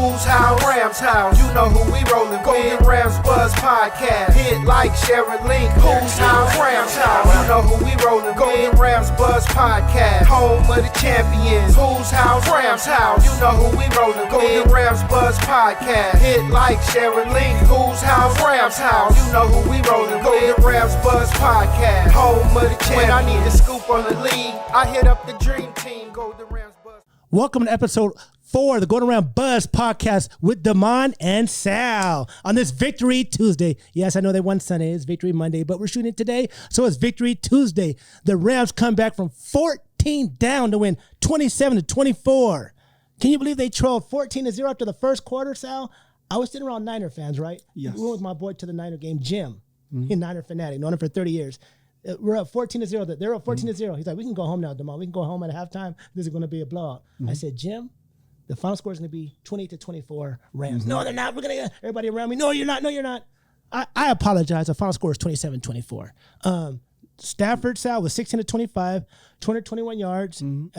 Who's how, Rams how, you know who we rollin' with. Golden Rams Buzz Podcast, hit like, share and link. Who's how, Rams how, you know who we rollin' with. Golden Rams Buzz Podcast, home of the champions. Who's how, Rams how, you know who we rollin' with. Golden Rams Buzz Podcast, hit like, share and link. Who's how, Rams how, you know who we rollin' with. Golden Rams Buzz Podcast, home of the champions. When I need a scoop on the league, I hit up the dream team. Golden Rams Buzz. Welcome to episode 4 of the Golden Round Buzz podcast with Damon and Sal on this Victory Tuesday. Yes, I know they won Sunday. It's Victory Monday, but we're shooting it today, so it's Victory Tuesday. The Rams come back from 14 down to win 27-24. Can you believe they trailed 14-0 after the first quarter, Sal? I was sitting around Niner fans, right? Yes. We went with my boy to the Niner game, Jim. He's a Niner fanatic, known him for 30 years. We're up 14-0. They're up 14-0. He's like, we can go home now, Damon. We can go home at halftime. This is going to be a blowout. I said, Jim, the final score is going to be 28-24 Rams. No, they're not. We're going to get everybody around me. No, you're not. No, you're not. I apologize. The final score is 27-24. Stafford, Sal, was 16-25, 221 yards and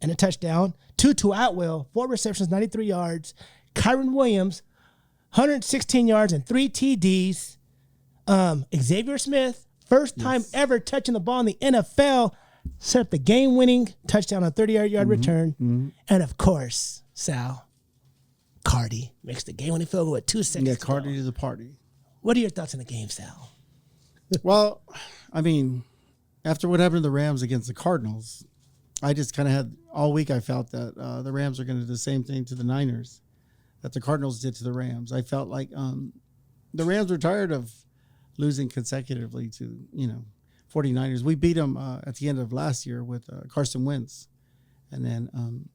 a touchdown. Tutu Atwell, 4 receptions, 93 yards. Kyron Williams, 116 yards and 3 TDs. Xavier Smith, first time ever touching the ball in the NFL, set up the game-winning touchdown on a 30-yard return. And, of course, Sal, Cardi makes the game-winning field goal with 2 seconds Yeah, to Cardi go. to the party. What are your thoughts on the game, Sal? Well, I mean, after what happened to the Rams against the Cardinals, I just kind of had all week I felt that the Rams are going to do the same thing to the Niners that the Cardinals did to the Rams. I felt like the Rams were tired of losing consecutively to, 49ers. We beat them at the end of last year with Carson Wentz. And then,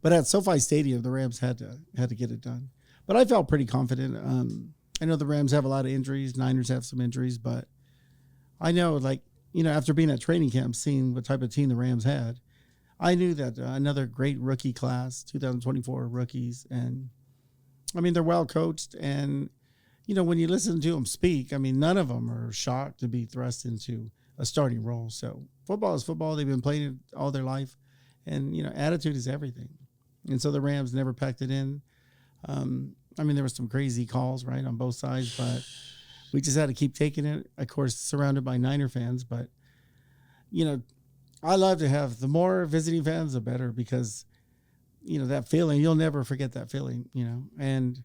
but at SoFi Stadium, the Rams had to get it done. But I felt pretty confident. I know the Rams have a lot of injuries. Niners have some injuries, but I know, after being at training camp, seeing what type of team the Rams had, I knew that another great rookie class, 2024 rookies. And, I mean, they're well coached. And, when you listen to them speak, I mean, none of them are shocked to be thrust into a starting role. So football is football. They've been playing it all their life. And, attitude is everything. And so the Rams never packed it in. I mean, there were some crazy calls, right, on both sides, but we just had to keep taking it. Of course, surrounded by Niner fans. But, I love to have the more visiting fans, the better, because, that feeling, you'll never forget that feeling, And,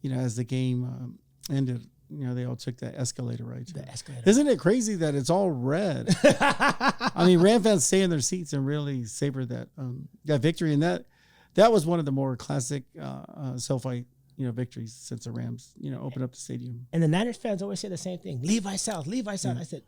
as the game ended, they all took that escalator right. The escalator. Isn't it crazy that it's all red? I mean, Ram fans stay in their seats and really savor that victory. And that was one of the more classic SoFi, victories since the Rams, opened up the stadium. And the Niners fans always say the same thing. Levi South, Levi South. I said,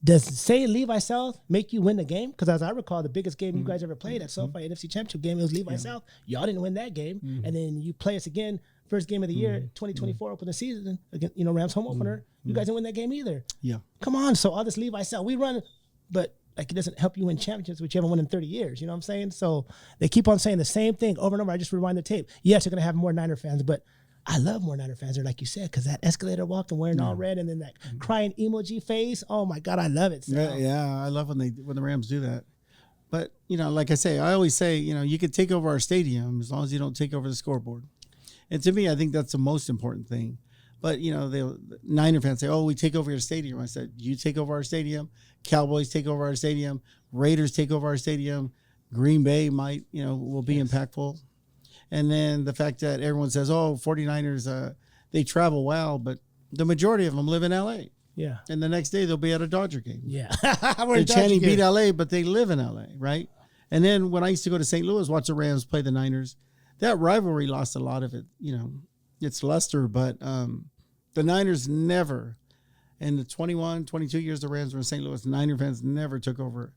does saying Levi South make you win the game? Because as I recall, the biggest game you guys ever played at SoFi NFC Championship game, it was Levi South. Y'all didn't win that game. And then you play us again. First game of the year, 2024, open the season, again, Rams home opener. You guys didn't win that game either. Yeah. Come on. So all this Levi South, we run, but it doesn't help you win championships, which you haven't won in 30 years. You know what I'm saying? So they keep on saying the same thing over and over. I just rewind the tape. Yes, you're going to have more Niner fans, but I love more Niner fans, like you said, because that escalator walk and wearing all red and then that crying emoji face. Oh my God, I love it. So. Yeah, I love when the Rams do that. But, like I say, I always say, you could take over our stadium as long as you don't take over the scoreboard. And to me, I think that's the most important thing. But, the Niner fans say, oh, we take over your stadium. I said, you take over our stadium. Cowboys take over our stadium. Raiders take over our stadium. Green Bay might, will be impactful. And then the fact that everyone says, oh, 49ers, they travel well, but the majority of them live in L.A. Yeah. And the next day they'll be at a Dodger game. Yeah. They're chanting beat L.A., but they live in L.A., right? And then when I used to go to St. Louis, watch the Rams play the Niners, that rivalry lost a lot of it, its luster, but the Niners never, in the 21, 22 years the Rams were in St. Louis, Niner fans never took over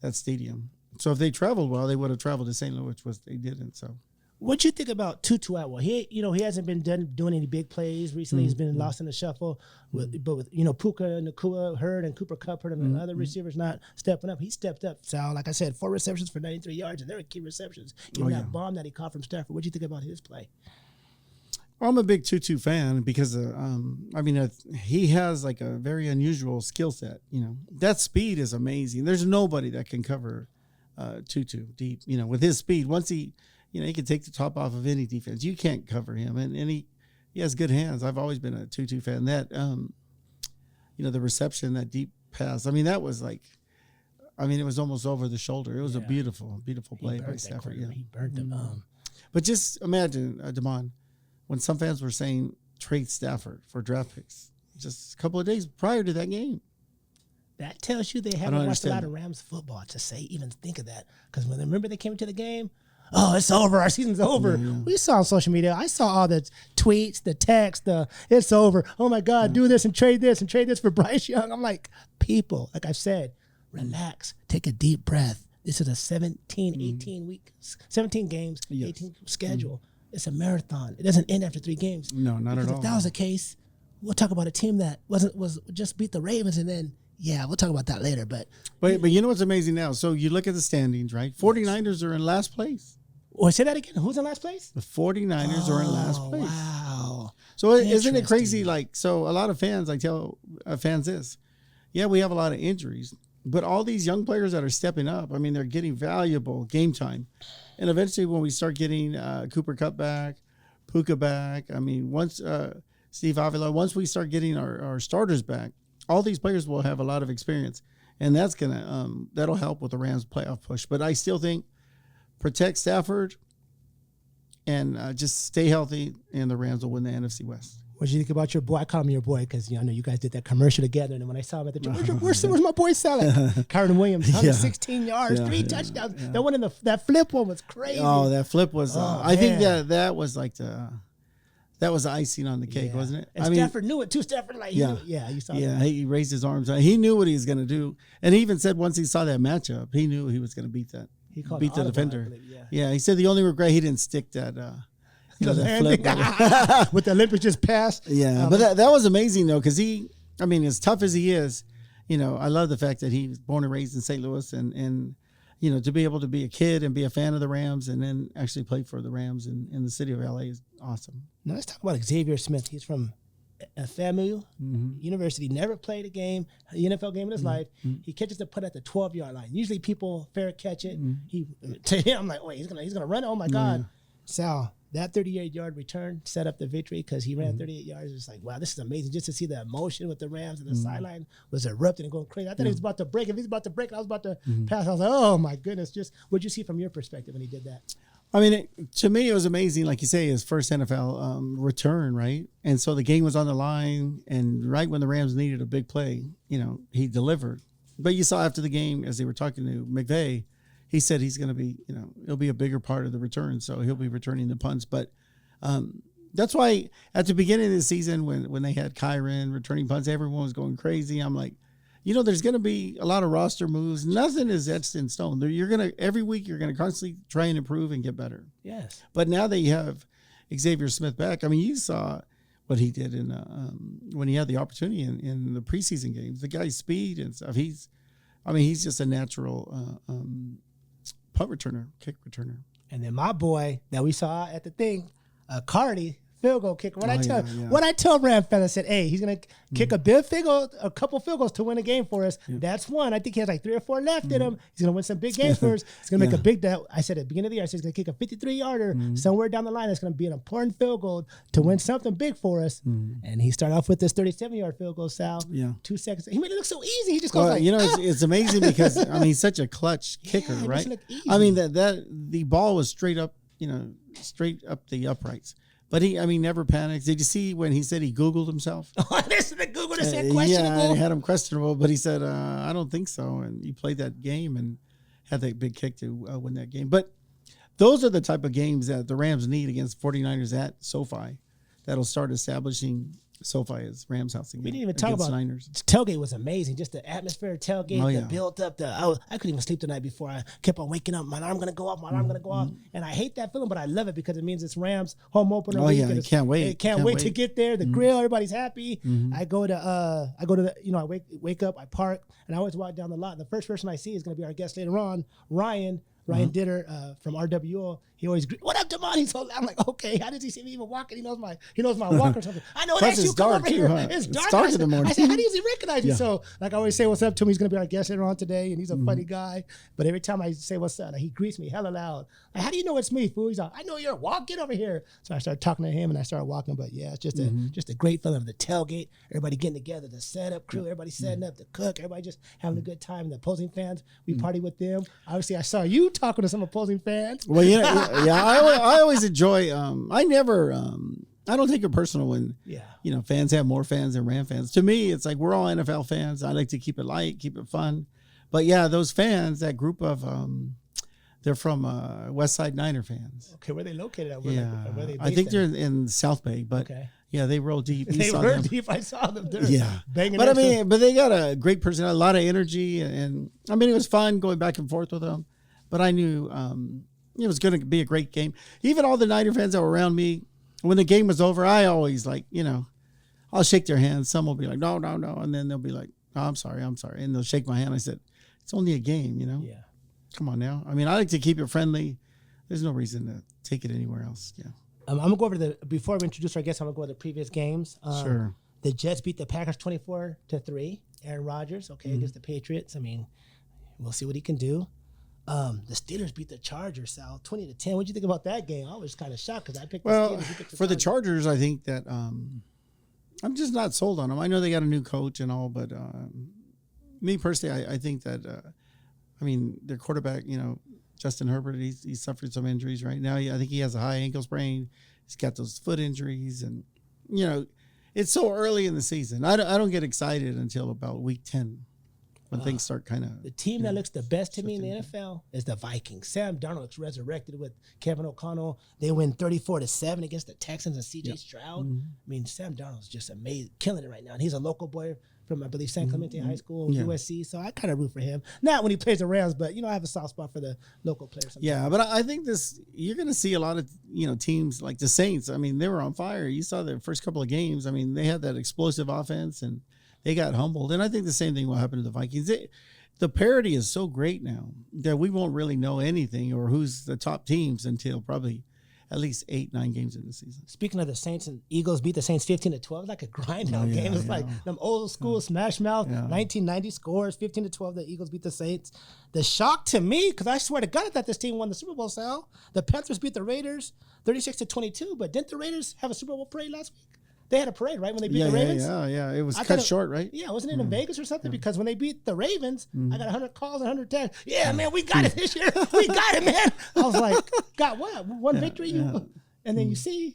that stadium. So if they traveled well, they would have traveled to St. Louis, which they didn't. So, what you think about Tutu Atwell? He hasn't been doing any big plays recently. He's been lost in the shuffle. But with Puka, Nakua, Hurd, and Cooper Kupp and other receivers not stepping up, he stepped up. Sal, like I said, 4 receptions for 93 yards, and they're key receptions. Even that bomb that he caught from Stafford. What do you think about his play? Well, I'm a big Tutu fan because he has like a very unusual skill set. That speed is amazing. There's nobody that can cover Tutu deep. With his speed, once he he can take the top off of any defense. You can't cover him, and he has good hands. I've always been a Tutu fan. That the reception, that deep pass. I mean, that was like, it was almost over the shoulder. It was a beautiful, beautiful play by Stafford. Yeah, he burnt him. But just imagine, Damon, when some fans were saying trade Stafford for draft picks just a couple of days prior to that game. That tells you they haven't watched a lot of Rams football to even think of that. Because remember they came into the game, it's over, our season's over. Yeah. We saw on social media, I saw all the tweets, the text, it's over. Oh my God, do this and trade this for Bryce Young. I'm like, people, like I've said, relax, take a deep breath. This is a 17 games, 18 schedule. It's a marathon. It doesn't end after 3 games. No, not at all. If that was the case, we'll talk about a team that was just beat the Ravens, and then we'll talk about that later. But you know what's amazing now? So you look at the standings, right? 49ers are in last place. Oh, say that again. Who's in last place? The 49ers are in last place. Wow. So isn't it crazy? Like, so a lot of fans, I tell fans this. Yeah, we have a lot of injuries, but all these young players that are stepping up, they're getting valuable game time. And eventually when we start getting Cooper Kupp back, Puka back, once Steve Avila, once we start getting our starters back, all these players will have a lot of experience. And that's that'll help with the Rams playoff push. But I still think protect Stafford and just stay healthy, and the Rams will win the NFC West. What did you think about your boy? I call him your boy because I know you guys did that commercial together. And when I saw him at the gym, where's my boy Saleh? Kyron Williams, 116 yards, 3 touchdowns. Yeah. That one that flip one was crazy. Oh, that flip was. I think that was like that was the icing on the cake, wasn't it? And Stafford knew it too. Stafford, you saw that. Yeah, he raised his arms. He knew what he was going to do, and he even said once he saw that matchup, he knew he was going to beat that. He called beat the defender. Believe, he said the only regret he didn't stick that. That flip with the Olympics just passed. Yeah, but that was amazing though, because he, as tough as he is, I love the fact that he was born and raised in St. Louis, and to be able to be a kid and be a fan of the Rams and then actually play for the Rams in the city of LA is awesome. Now let's talk about Xavier Smith. He's from FAMU University, never played a NFL game in his life. He catches the putt at the 12-yard line. Usually people fair catch it. To him, I'm like, wait, he's gonna run it. Oh my God. Sal, that 38-yard return set up the victory because he ran 38 yards. It's like, wow, this is amazing. Just to see the emotion with the Rams and the sideline was erupting and going crazy. I thought he was about to break. If he's about to break, I was about to pass. I was like, oh my goodness. Just what'd you see from your perspective when he did that? To me, it was amazing. Like you say, his first NFL return, right? And so the game was on the line, and right when the Rams needed a big play, he delivered. But you saw after the game, as they were talking to McVay, he said he's going to be, he'll be a bigger part of the return. So he'll be returning the punts. But that's why at the beginning of the season, when they had Kyron returning punts, everyone was going crazy. I'm like, there's going to be a lot of roster moves. Nothing is etched in stone. Every week you're going to constantly try and improve and get better. Yes. But now that you have Xavier Smith back, you saw what he did when he had the opportunity in the preseason games. The guy's speed and stuff. He's just a natural punt returner, kick returner. And then my boy that we saw at the thing, Cardi, field goal kicker. When I tell Ram fans, I said, hey, he's gonna kick a couple field goals to win a game for us. That's one. I think he has like 3 or 4 left in him. He's gonna win some big games for us. He's gonna make a big. I said at the beginning of the year, I said he's gonna kick a 53-yarder somewhere down the line. It's gonna be an important field goal to win something big for us. And he started off with this 37-yard field goal. Sal, 2 seconds. He made it look so easy. He just goes it's amazing because he's such a clutch kicker, right? That the ball was straight up the uprights. But he never panics. Did you see when he said he Googled himself? Oh, this is the Google that said questionable. Yeah, he had him questionable, but he said, I don't think so. And he played that game and had that big kick to win that game. But those are the type of games that the Rams need against 49ers at SoFi that'll start establishing SoFi as Rams house again. We didn't even talk about Niners. Tailgate was amazing. Just the atmosphere of tailgate, the built up. I couldn't even sleep the night before. I kept on waking up. My alarm gonna go off. And I hate that feeling, but I love it because it means it's Rams home opener. Oh yeah, can't wait. Can't wait to get there. The grill, everybody's happy. I go to I wake up, I park, and I always walk down the lot. And the first person I see is gonna be our guest later on, Ryan. Ryan Ditter from RWO, he always what up, Damon? He's so loud. I'm like, okay, how does he see me even walking? He knows my walk or something. I know Plus that's you. it's Come dark over too, here. huh? It's dark. Dark in the morning. I said, how does he recognize you? Yeah. So like I always say what's up to him. He's gonna be our guest later on today, and he's a funny guy. But every time I say what's up, like, he greets me hella loud. Like, how do you know it's me, fool? He's like, I know you're walking over here. So I started talking to him, and I started walking. But yeah, it's just a great feeling of the tailgate. Everybody getting together, the setup crew, everybody setting up, the cook, everybody just having a good time. The opposing fans, we party with them. Obviously, I saw you talking to some opposing fans. Well, yeah. I always enjoy. I never. I don't take it personal when fans have more fans than Ram fans. To me, it's like we're all NFL fans. I like to keep it light, keep it fun. But yeah, those fans, that group of they're from West Side Niner fans. Okay, where are they located at? Where I think they're in South Bay, but yeah, they roll deep. They roll deep. I saw them. Banging. But but they got a great personality, a lot of energy, and I mean, it was fun going back and forth with them. But I knew it was going to be a great game. Even all the Niner fans that were around me, when the game was over, I always I'll shake their hands. Some will be like, no, and then they'll be like, oh, I'm sorry, and they'll shake my hand. I said, it's only a game, Yeah. Come on now. I mean, I like to keep it friendly. There's no reason to take it anywhere else. Yeah. I'm gonna go over before we introduce our guests. I'm gonna go over the previous games. Sure. The Jets beat the Packers 24-3. Aaron Rodgers, against the Patriots. I mean, we'll see what he can do. The Steelers beat the Chargers, Sal, 20-10. What'd you think about that game? I was kind of shocked because I picked the Steelers. You picked For the Chargers, I think that I'm just not sold on them. I know they got a new coach and all, but me personally, I think that their quarterback, Justin Herbert, he's suffered some injuries right now. I think he has a high ankle sprain. He's got those foot injuries, and it's so early in the season. I don't get excited until about week 10 when things start kind of. The team that looks the best to me in the NFL is the Vikings. Sam Darnold looks resurrected with Kevin O'Connell. They win 34-7 against the Texans and C.J. Stroud. I mean, Sam Darnold's just amazing, killing it right now. And he's a local boy from, I believe, San Clemente High School, USC. So I kind of root for him. Not when he plays the Rams, but, I have a soft spot for the local players sometimes. Yeah, but I think you're going to see a lot of, teams like the Saints. I mean, they were on fire. You saw their first couple of games. I mean, they had that explosive offense, and they got humbled. And I think the same thing will happen to the Vikings. The parity is so great now that we won't really know anything or who's the top teams until probably at least 8-9 games in the season. Speaking of the Saints, and Eagles beat the Saints 15-12, like a grind out game. It's like them old school smash mouth 1990 scores, 15-12. The Eagles beat the Saints. The shock to me, because I swear to God, I thought this team won the Super Bowl, Sal. The Panthers beat the Raiders 36-22, but didn't the Raiders have a Super Bowl parade last week? They had a parade, right, when they beat the Ravens? Yeah. It was cut short, right? Yeah, wasn't it in Vegas or something? Because when they beat the Ravens, I got 100 calls and 100 texts. Yeah, man, we got it this year. We got it, man. I was like, got what? One victory? And then you see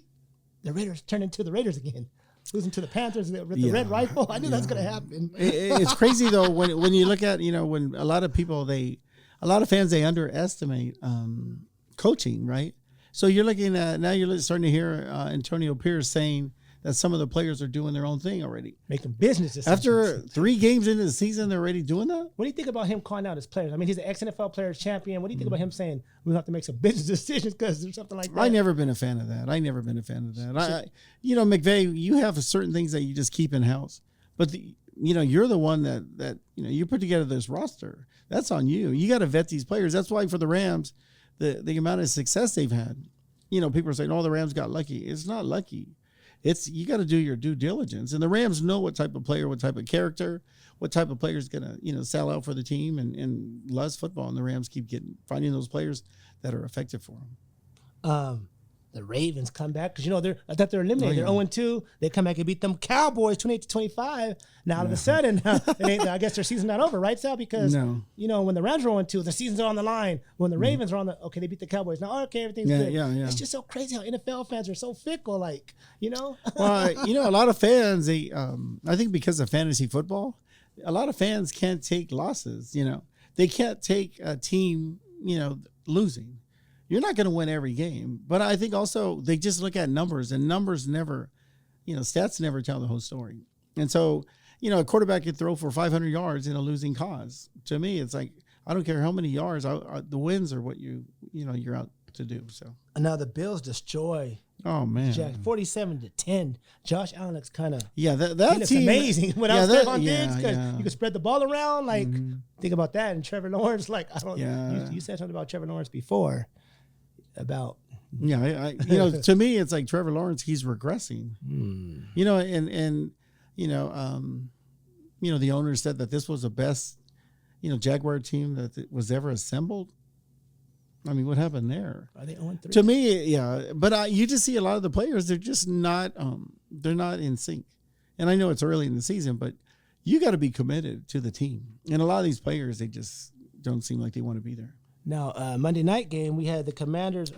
the Raiders turn into the Raiders again, losing to the Panthers with the red rifle. I knew that's going to happen. It's crazy, though, when you look at, when a lot of people, a lot of fans, they underestimate coaching, right? So you're looking at, now you're starting to hear Antonio Pierce saying that some of the players are doing their own thing already. Making business decisions. After 3 games into the season, they're already doing that? What do you think about him calling out his players? I mean, he's an ex-NFL Players Champion. What do you think about him saying we have to make some business decisions because there's something like that? I've never been a fan of that. McVay, you have certain things that you just keep in-house. But, you're the one that you put together this roster. That's on you. You got to vet these players. That's why for the Rams, the amount of success they've had, people are saying, oh, the Rams got lucky. It's not lucky. You got to do your due diligence, and the Rams know what type of player, what type of character, what type of player is going to sell out for the team and loves football. And the Rams keep finding those players that are effective for them. The Ravens come back because I thought they're eliminated. They're 0-2. They come back and beat them Cowboys 28-25. Now all of a sudden, I guess their season's not over, right, Sal? Because when the Rams are 0-2, the season's on the line. When the Ravens are on they beat the Cowboys. Now everything's good. Yeah. It's just so crazy how NFL fans are so fickle, Well, a lot of fans, I think because of fantasy football, a lot of fans can't take losses. They can't take a team, losing. You're not going to win every game, but I think also they just look at numbers, and numbers never, stats never tell the whole story. And so, a quarterback could throw for 500 yards in a losing cause. To me, it's like, I don't care how many yards, the wins are what you're out to do. So now the Bills destroy Oh man, 47-10. Josh Allen looks kind of that he looks team, amazing without Stephon Diggs because yeah. you can spread the ball around. Like think about that. And Trevor Lawrence, like I don't. Yeah. You said something about Trevor Lawrence before about. Yeah, to me, it's like Trevor Lawrence. He's regressing. You know, and the owner said that this was the best, Jaguar team that was ever assembled. I mean, what happened there? Are they 0-3? To me, yeah. But you just see a lot of the players, they're just not, they're not in sync. And I know it's early in the season, but you got to be committed to the team. And a lot of these players, they just don't seem like they want to be there. Now, Monday night game, we had the Commanders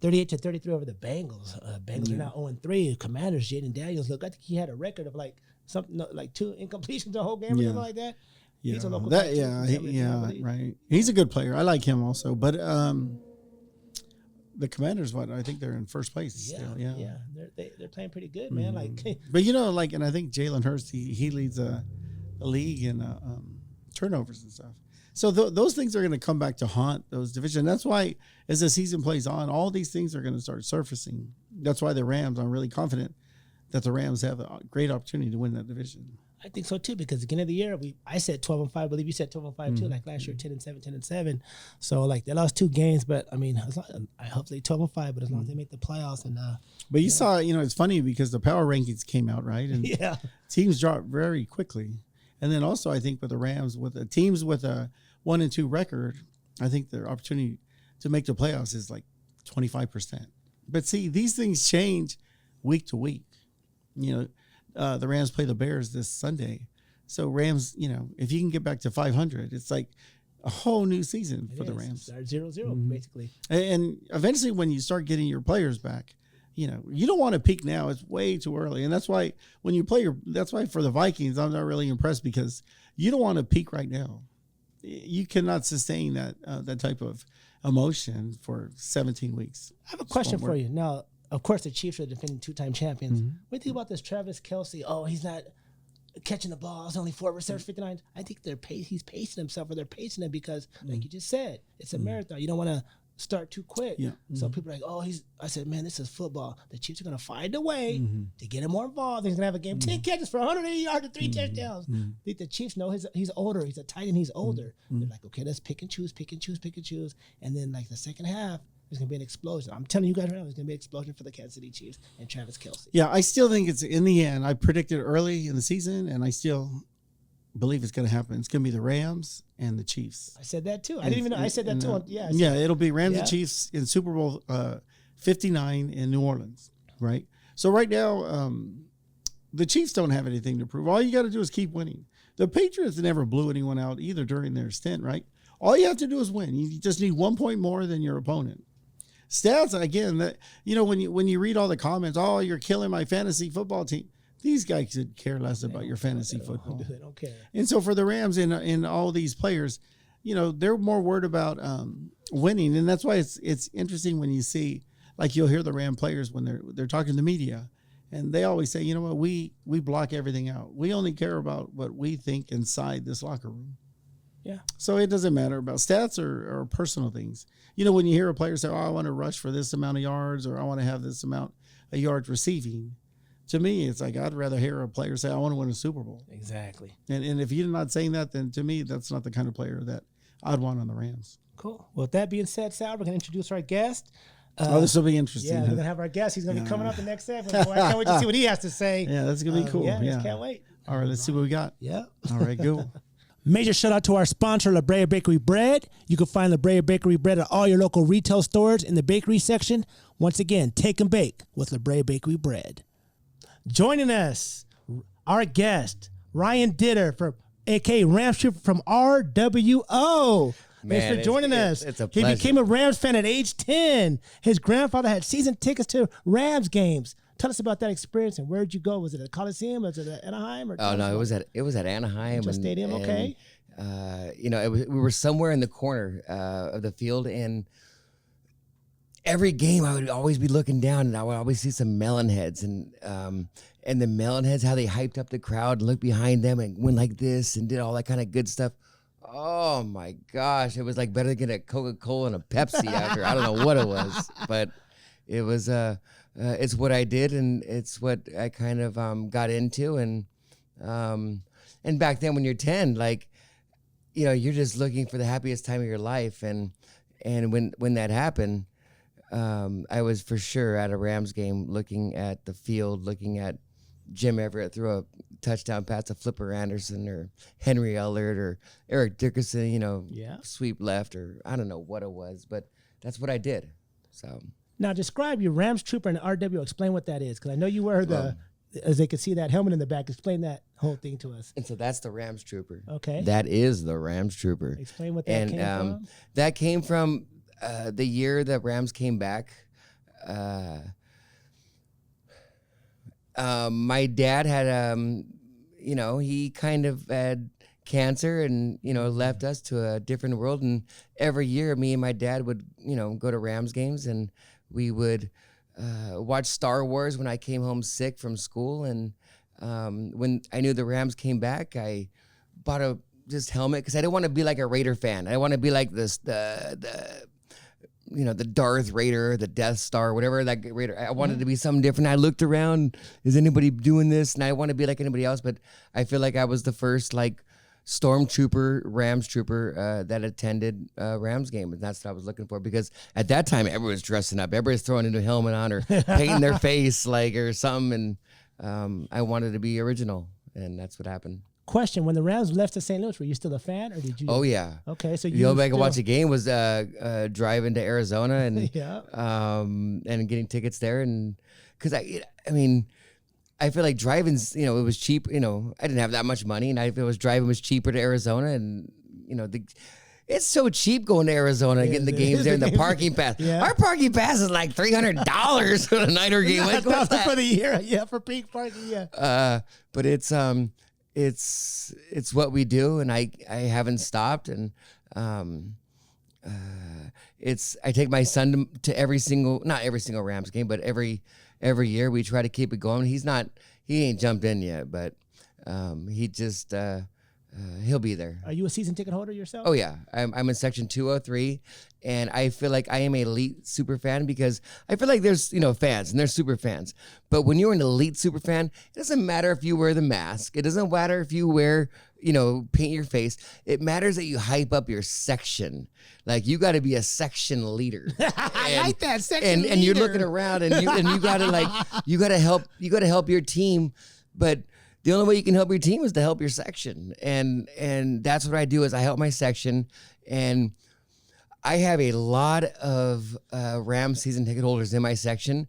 38-33 over the Bengals. Bengals are now 0-3. Commanders, Jaden Daniels, look, I think he had a record of like 2 incompletions the whole game or something like that. Yeah, He's a local right. He's a good player. I like him also. But the Commanders, I think they're in first place still. Yeah. They're playing pretty good, man. Like, but and I think Jalen Hurts, he leads the league in turnovers and stuff. So those things are going to come back to haunt those divisions. That's why, as the season plays on, all these things are going to start surfacing. That's why the Rams, I'm really confident that the Rams have a great opportunity to win that division. I think so too, because at the beginning of the year, I said 12-5. I believe you said 12-5 too. Like last year, 10-7. So like they lost 2 games, but I mean, I hope they 12-5. But as long as they make the playoffs and but you saw, it's funny because the power rankings came out, right? And teams dropped very quickly. And then also, I think with the Rams, with the teams with a 1-2 record, I think their opportunity to make the playoffs is like 25%. But see, these things change week to week. The Rams play the Bears this Sunday. So Rams, if you can get back to 500, it's like a whole new season for the Rams. Start 0-0, basically. And eventually when you start getting your players back, you don't want to peak now. It's way too early. And that's why when you play that's why for the Vikings, I'm not really impressed because you don't want to peak right now. You cannot sustain that type of emotion for 17 weeks. I have a question for you. Now, of course, the Chiefs are defending 2-time champions. What do you think about this Travis Kelce? Oh, he's not catching the ball. It's only 4 receptions, 59. I think he's pacing himself, or they're pacing him because, like you just said, it's a marathon. You don't want to start too quick. Yeah. So people are like, oh, I said, man, this is football. The Chiefs are going to find a way to get him more involved. He's going to have a game, 10 catches for 180 yards and 3 touchdowns. I think the Chiefs know he's older. He's a tight end. He's older. They're like, okay, let's pick and choose. And then like the second half, there's going to be an explosion. I'm telling you guys right now, there's going to be an explosion for the Kansas City Chiefs and Travis Kelce. Yeah, I still think it's in the end. I predicted early in the season, and I still believe it's going to happen. It's going to be the Rams and the Chiefs. I said that too. I didn't even know. I said that too. It'll be Rams and Chiefs in Super Bowl 59 in New Orleans, right? So right now, the Chiefs don't have anything to prove. All you got to do is keep winning. The Patriots never blew anyone out either during their stint, right? All you have to do is win. You just need 1 point more than your opponent. Stats, again, that when you read all the comments, oh, you're killing my fantasy football team. These guys could care less about your fantasy football. They don't care. And so for the Rams and all these players, they're more worried about winning. And that's why it's interesting when you see, like you'll hear the Ram players when they're talking to the media, and they always say, you know what, we block everything out. We only care about what we think inside this locker room. Yeah. So it doesn't matter about stats or personal things. When you hear a player say, oh, I want to rush for this amount of yards, or I want to have this amount of yards receiving, to me, it's like I'd rather hear a player say, I want to win a Super Bowl. Exactly. And if you're not saying that, then to me, that's not the kind of player that I'd want on the Rams. Cool. Well, with that being said, Sal, we're going to introduce our guest. This will be interesting. Yeah, we're going to have our guest. He's going to be coming up the next segment. Boy, I can't wait to see what he has to say. Yeah, that's going to be cool. Yeah, can't wait. All right, let's see what we got. Yeah. All right, go. Major shout out to our sponsor, La Brea Bakery Bread. You can find La Brea Bakery Bread at all your local retail stores in the bakery section. Once again, take and bake with La Brea Bakery Bread. Joining us, our guest, Ryan Ditter, a.k.a. Rams Trooper from RWO. Man, thanks for joining us. It's a pleasure. He became a Rams fan at age 10. His grandfather had season tickets to Rams games. Tell us about that experience and where'd you go? Was it at Coliseum? Was it at Anaheim? Oh no, it was at Anaheim. Stadium. Okay. We were somewhere in the corner of the field, and every game I would always be looking down, and I would always see some melon heads, and the melon heads, how they hyped up the crowd, and looked behind them, and went like this, and did all that kind of good stuff. Oh my gosh, it was like better to get a Coca-Cola and a Pepsi after. I don't know what it was, but it was it's what I did, and it's what I kind of got into, and back then when you're 10, like, you know, you're just looking for the happiest time of your life, and when that happened, I was for sure at a Rams game, looking at the field, looking at Jim Everett throw a touchdown pass to Flipper Anderson or Henry Ellard or Eric Dickerson, you know, sweep left, or I don't know what it was, but that's what I did. So now describe your Rams Trooper and RW. Explain what that is, because I know you wear as they could see that helmet in the back. Explain that whole thing to us. And so that's the Rams Trooper. Okay. That is the Rams Trooper. Explain what that came from. That came from the year the Rams came back. My dad had, you know, he kind of had cancer and, you know, left us to a different world. And every year, me and my dad would, you know, go to Rams games, and we would watch Star Wars when I came home sick from school. And when I knew the Rams came back, I bought this helmet because I didn't want to be like a Raider fan. I want to be like this, you know, the Darth Raider, the Death Star, whatever that Raider. I wanted to be something different. I looked around, is anybody doing this? And I want to be like anybody else, but I feel like I was the first like stormtrooper, Rams trooper that attended a Rams game. And that's what I was looking for, because at that time, everyone's dressing up. Everybody's throwing a new helmet on or painting their face like or something. And I wanted to be original, and that's what happened. Question: when the Rams left to St. Louis, were you still a fan, or did you? Oh yeah. Okay, so you go back and watch a game was driving to Arizona and and getting tickets there, and because I mean, I feel like driving's, you know, it was cheap. You know, I didn't have that much money, and I feel driving was cheaper to Arizona, and you know it's so cheap going to Arizona and getting the games there and the parking pass. Yeah. Our parking pass is like $300 for the Niner game. Like, what's that? For the year, for peak parking, but it's what we do, and I haven't stopped, and I take my son to not every single Rams game, but every year we try to keep it going. He ain't jumped in yet, but he just he'll be there. Are you a season ticket holder yourself? Oh yeah, I'm in section 203, and I feel like I am an elite super fan, because I feel like there's, you know, fans and there's super fans, but when you're an elite super fan, it doesn't matter if you wear the mask. It doesn't matter if you wear, you know, paint your face. It matters that you hype up your section. Like, you got to be a section leader. I like that section leader. And you're looking around, and you got to you got to help your team, but the only way you can help your team is to help your section. And that's what I do, is I help my section. And I have a lot of Rams season ticket holders in my section,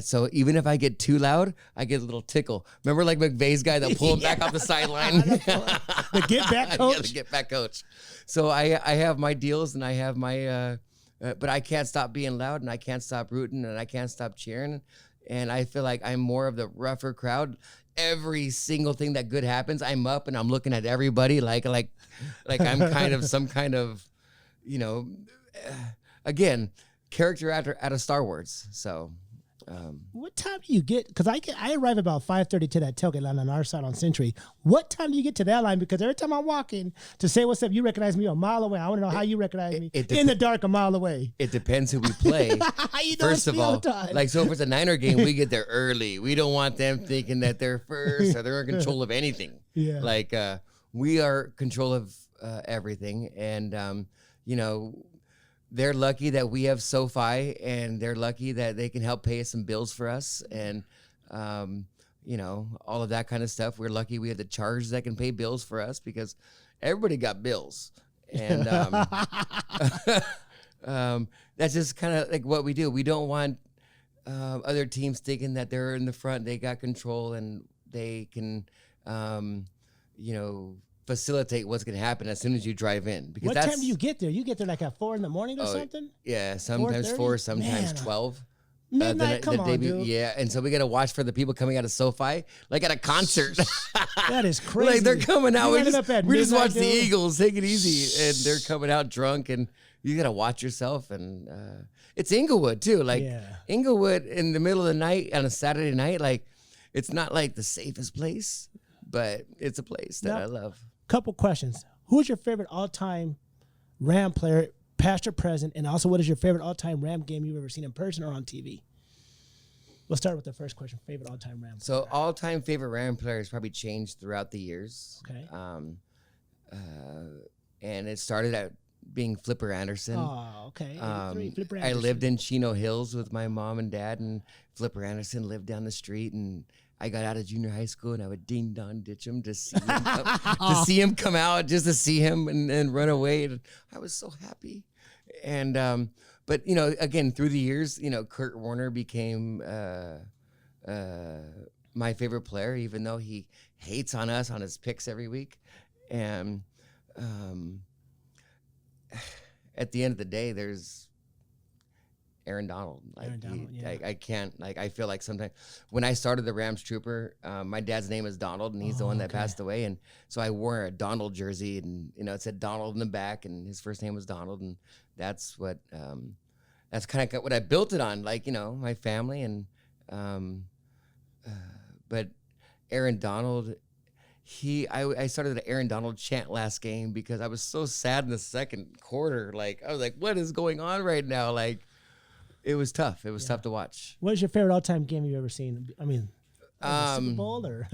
so even if I get too loud, I get a little tickle. Remember like McVay's guy that pulled him back off the sideline? The get back coach? Yeah, the get back coach. So I have my deals, and I have my, but I can't stop being loud, and I can't stop rooting, and I can't stop cheering. And I feel like I'm more of the rougher crowd. Every single thing that good happens, I'm up and I'm looking at everybody like I'm kind of some kind of, you know, again, character out of Star Wars. So, what time do you get? Because I arrive about 5:30 to that tailgate line on our side on Century. What time do you get to that line? Because every time I'm walking to say what's up, you recognize me a mile away. I want to know how you recognize me in the dark a mile away. It depends who we play. You know, first of all, like, so if it's a Niner game, we get there early. We don't want them thinking that they're first or they're in control of anything. Yeah. Like, we are control of everything, and you know, they're lucky that we have SoFi, and they're lucky that they can help pay some bills for us, and you know, all of that kind of stuff. We're lucky we have the Chargers that can pay bills for us, because everybody got bills, and that's just kind of like what we do. We don't want other teams thinking that they're in the front, they got control, and they can, you know, facilitate what's going to happen as soon as you drive in. Because what time do you get there? You get there like at 4 a.m. or something? Yeah, sometimes 4, sometimes 12. Midnight, come on, dude. Yeah, and so we got to watch for the people coming out of SoFi, like at a concert. That is crazy. Like, they're coming out. We just watch dude. the Eagles, take it easy, and they're coming out drunk, and you got to watch yourself. And it's Inglewood too. Like, Inglewood in the middle of the night on a Saturday night, like, it's not like the safest place, but it's a place that I love. Couple questions. Who's your favorite all-time Ram player, past or present? And also, what is your favorite all-time Ram game you've ever seen in person or on TV? We'll start with the first question. Favorite all-time Ram. So all-time favorite Ram player has probably changed throughout the years. Okay. And it started out being Flipper Anderson. Oh, okay. 83, Flipper I Anderson. lived in Chino Hills with my mom and dad, and Flipper Anderson lived down the street. And I got out of junior high school, and I would ding dong ditch him to see him come out, just to see him and run away. And I was so happy. And but you know, again, through the years, you know, Kurt Warner became my favorite player, even though he hates on us on his picks every week. And at the end of the day, there's Aaron Donald. Like, Aaron Donald, yeah. I can't, like, I feel like sometimes when I started the Rams Trooper, my dad's name is Donald, and he's the one that passed away. And so I wore a Donald jersey, and, you know, it said Donald in the back, and his first name was Donald. And that's what, that's kind of what I built it on, like, you know, my family. And, but Aaron Donald, I started the Aaron Donald chant last game because I was so sad in the second quarter. Like, I was like, what is going on right now? Like, it was tough. It was tough to watch. What is your favorite all-time game you've ever seen? I mean, Super Bowl or?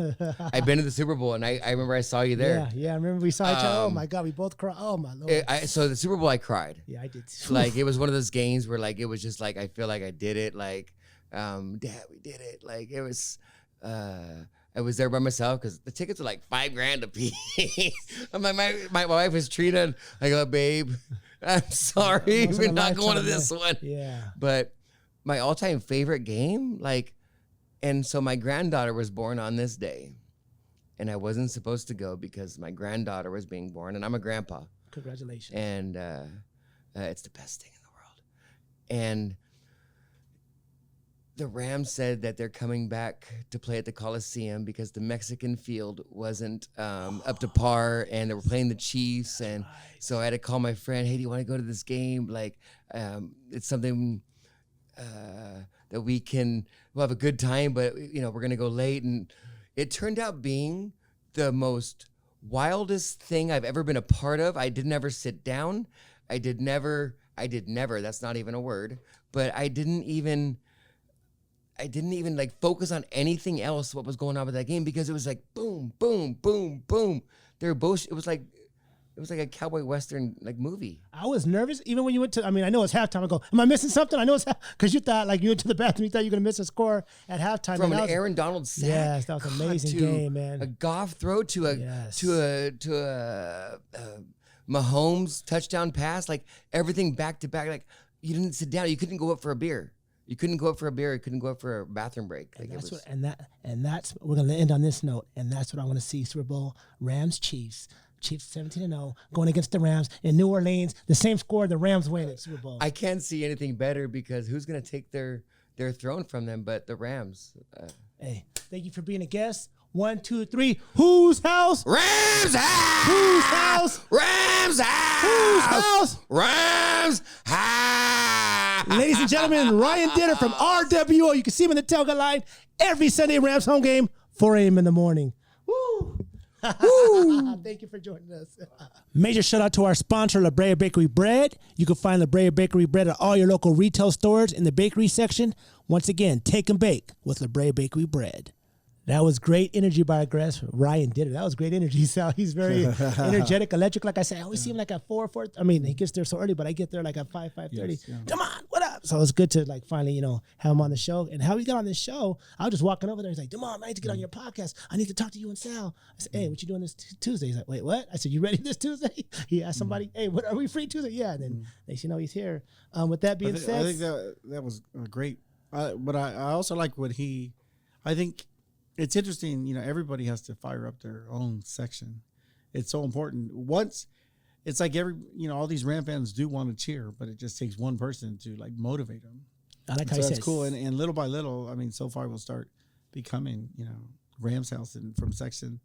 I've been to the Super Bowl, and I remember I saw you there. Yeah. I remember we saw each other. Oh my God, we both cried. Oh my Lord. So the Super Bowl, I cried. Yeah, I did too. Like, it was one of those games where, like, it was just like, I feel like I did it. Like, Dad, we did it. Like, it was, I was there by myself because the tickets were like $5,000 a piece. My wife is Trina. And I go, babe, I'm sorry, we're not going to this one. Yeah. But my all-time favorite game, like, and so my granddaughter was born on this day, and I wasn't supposed to go because my granddaughter was being born, and I'm a grandpa. Congratulations. And it's the best thing in the world. And the Rams said that they're coming back to play at the Coliseum because the Mexican field wasn't up to par, and they were playing the Chiefs. And so I had to call my friend, hey, do you want to go to this game? Like, it's something that we'll have a good time, but, you know, we're going to go late. And it turned out being the most wildest thing I've ever been a part of. I didn't ever sit down. I did never, that's not even a word, but I didn't even like focus on anything else, what was going on with that game, because it was like boom, boom, boom, boom. They're both, it was like a cowboy western like movie. I was nervous even when you went to, I mean, I know it's halftime. I go, am I missing something? I know it's because you thought like you went to the bathroom, you thought you were going to miss a score at halftime. From an Aaron Donald sack. Yes, that was an amazing game, man. A Goff throw to a Mahomes touchdown pass, like everything back to back. Like, you didn't sit down. You couldn't go up for a beer. You couldn't go up for a beer. You couldn't go up for a bathroom break. Like, we're gonna end on this note, and that's what I want to see: Super Bowl, Rams, Chiefs. Chiefs 17-0 going against the Rams in New Orleans. The same score, the Rams win at Super Bowl. I can't see anything better because who's gonna take their throne from them but the Rams? Hey, thank you for being a guest. 1, 2, 3. Whose house? Rams house. Whose house? Rams house. Whose house? Rams house. Ladies and gentlemen, Ryan Ditter from RWO. You can see him in the tailgate line every Sunday Rams home game, 4 a.m. in the morning. Woo! Woo! Thank you for joining us. Major shout out to our sponsor, La Brea Bakery Bread. You can find La Brea Bakery Bread at all your local retail stores in the bakery section. Once again, take and bake with La Brea Bakery Bread. That was great energy by our guest, Ryan Ditter. That was great energy, Sal. He's very energetic, electric. Like I said, I always see him like at 4. I mean, he gets there so early, but I get there like at 5:30. Yes, yeah. Come on, what up? So it's good to like finally, you know, have him on the show. And how he got on this show, I was just walking over there. He's like, Damon, I need to get on your podcast. I need to talk to you and Sal. I said, hey, what you doing this Tuesday? He's like, wait, what? I said, you ready this Tuesday? He asked somebody, hey, what, are we free Tuesday? Yeah. And then next you know he's here. With that being said. I think that was great. But I also like what I think it's interesting, you know, everybody has to fire up their own section. It's so important. It's like all these Ram fans do want to cheer, but it just takes one person to like motivate them. I like how he that's says. cool. And little by little, I mean, so far we'll start becoming, you know, Rams house and from section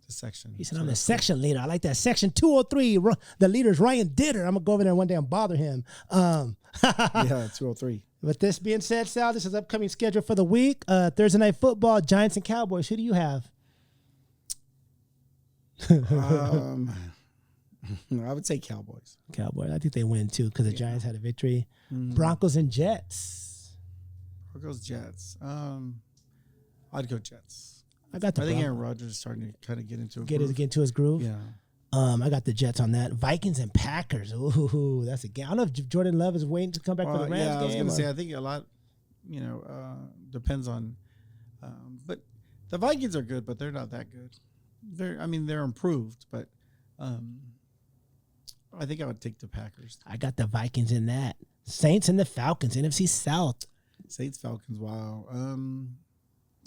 to section. He said, I'm the section leader. I like that. Section 203, the leader's Ryan Ditter. I'm going to go over there one day and bother him. Yeah, 203. With this being said, Sal, this is upcoming schedule for the week. Thursday Night Football, Giants and Cowboys. Who do you have? I would say Cowboys. Cowboys. I think they win, too, because the Giants had a victory. Broncos and Jets. Broncos, Jets. I'd go Jets. I got the I think Broncos. Aaron Rodgers is starting to kind of get into a Get groove. into his groove. Yeah. I got the Jets on that. Vikings and Packers. Ooh, that's a game. I don't know if Jordan Love is waiting to come back for the Rams game. Yeah, I was going to or- say, I think a lot, depends on, but the Vikings are good, but they're not that good. They're improved, but I think I would take the Packers. I got the Vikings in that. Saints and the Falcons, NFC South. Saints, Falcons, wow.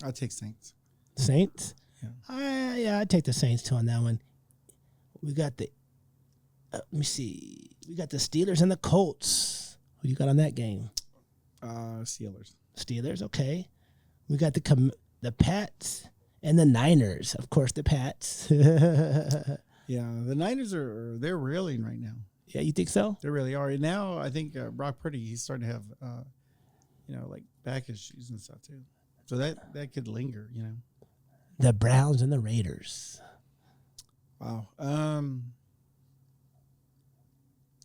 I'll take Saints. Saints? Yeah. I'd take the Saints too on that one. We got the, let me see. We got the Steelers and the Colts. Who you got on that game? Steelers. Steelers, okay. We got the Pats and the Niners. Of course, the Pats. Yeah, the Niners they're reeling right now. Yeah, you think so? They really are. And now I think Brock Purdy, he's starting to have, like back issues and stuff too. So that could linger, The Browns and the Raiders. Wow.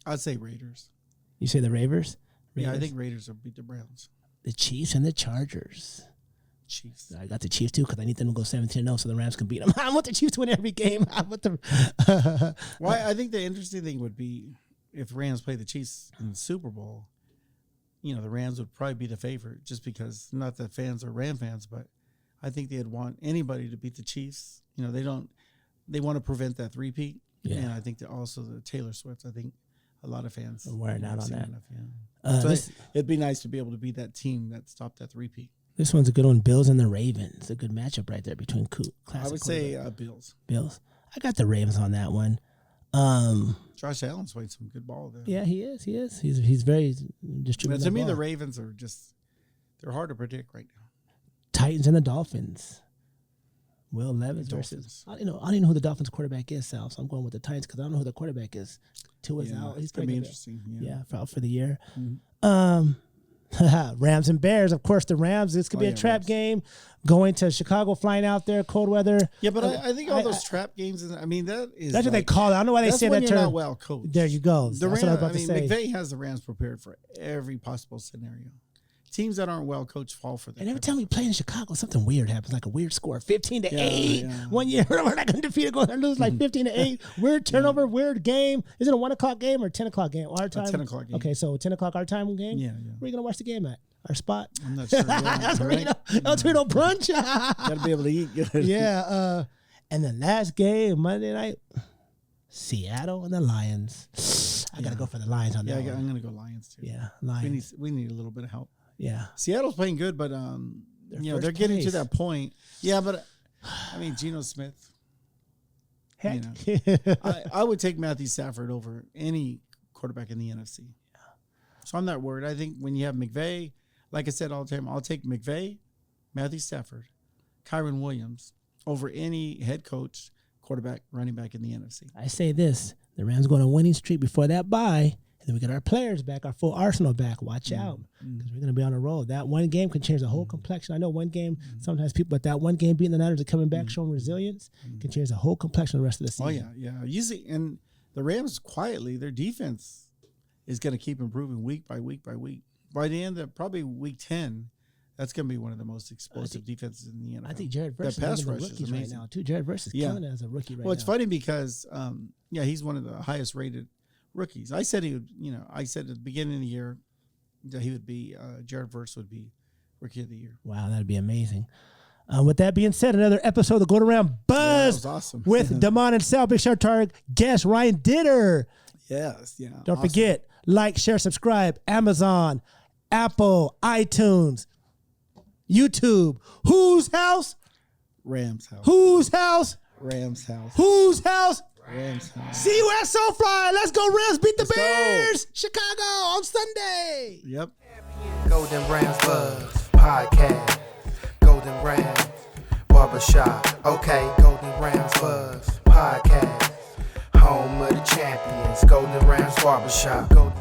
I'd say Raiders. You say the Raiders? Yeah, I think Raiders will beat the Browns. The Chiefs and the Chargers. Chiefs. I got the Chiefs too because I need them to go 17-0 so the Rams can beat them. I want the Chiefs to win every game. I want the. Well, I think the interesting thing would be if the Rams play the Chiefs in the Super Bowl. The Rams would probably be the favorite just because not that fans are Ram fans, but I think they'd want anybody to beat the Chiefs. They want to prevent that repeat. Yeah. And I think that also the Taylor Swift, I think a lot of fans are wearing out have on seen that. Enough, yeah. So it'd be nice to be able to be that team that stopped that repeat. This one's a good one. Bills and the Ravens. A good matchup right there between classic. I would say Bills. Bills. I got the Ravens on that one. Josh Allen's played some good ball there. Yeah, he is. He's very distributed. But to me, the Ravens are they're hard to predict right now. Titans and the Dolphins. Will Levis Dolphins. versus I don't even know who the Dolphins quarterback is, Sal. So I'm going with the Titans because I don't know who the quarterback is. Tua's out. He's gonna be pregnant. interesting. Yeah, out for the year. Mm-hmm. Rams and Bears. Of course, the Rams. This could be a trap game. Going to Chicago, flying out there, cold weather. Yeah, but I think all those trap games. That's what they call it. I don't know why they say that term. term. Not well coached. There you go. The That's what I was about to say. McVay has the Rams prepared for every possible scenario. Teams that aren't well coached fall for that. And every time we play in Chicago, something weird happens, like a weird score, 15-8. Yeah. 1 year, we're like undefeated, going to lose like 15-8. Weird turnover, weird game. Is it a 1 o'clock game or 10 o'clock game? Our time. 10 o'clock game. Okay, so 10 o'clock our time game. Yeah. Where are you gonna watch the game at? Our spot. I'm not sure. El Torito brunch. Gotta be able to eat good. Yeah. And the last game Monday night, Seattle and the Lions. I gotta go for the Lions on that. I'm gonna go Lions too. Yeah, Lions. We need a little bit of help. Yeah. Seattle's playing good, but they're getting to that point. Yeah, but Geno Smith. Heck. I would take Matthew Stafford over any quarterback in the NFC. Yeah. So I'm not worried. I think when you have McVay, like I said all the time, I'll take McVay, Matthew Stafford, Kyron Williams over any head coach, quarterback, running back in the NFC. I say this: the Rams go on a winning streak before that bye. And then we get our players back, our full arsenal back. Watch out, because we're going to be on a roll. That one game can change the whole complexion. I know one game, sometimes people, but that one game beating the Niners and coming back, showing resilience, can change the whole complexion of the rest of the season. Oh, yeah. Usually, and the Rams, quietly, their defense is going to keep improving week by week by week. By the end of probably week 10, that's going to be one of the most explosive defenses in the NFL. I think Jared Verse is one of the rookies right now, too. Jared Verse is killing it as a rookie right now. Well, it's funny because, he's one of the highest rated rookies. I said I said at the beginning of the year that he would be, Jared Verse would be Rookie of the Year. Wow, that'd be amazing. With that being said, another episode of the Going Around Buzz that was awesome. with Damon and Sal. Big shout out to our guest, Ryan Ditter. Yes, yeah. Don't awesome. forget, like, share, subscribe, Amazon, Apple, iTunes, YouTube. Whose house? Rams house. Whose house? Rams house. Whose house? Rams house. See you at SoFi. Let's go Rams. Beat the Let's go. Bears. Chicago on Sunday. Yep. Golden Rams Buzz Podcast. Golden Rams Barbershop. Okay, Golden Rams Buzz Podcast. Home of the champions. Golden Rams Barbershop. Golden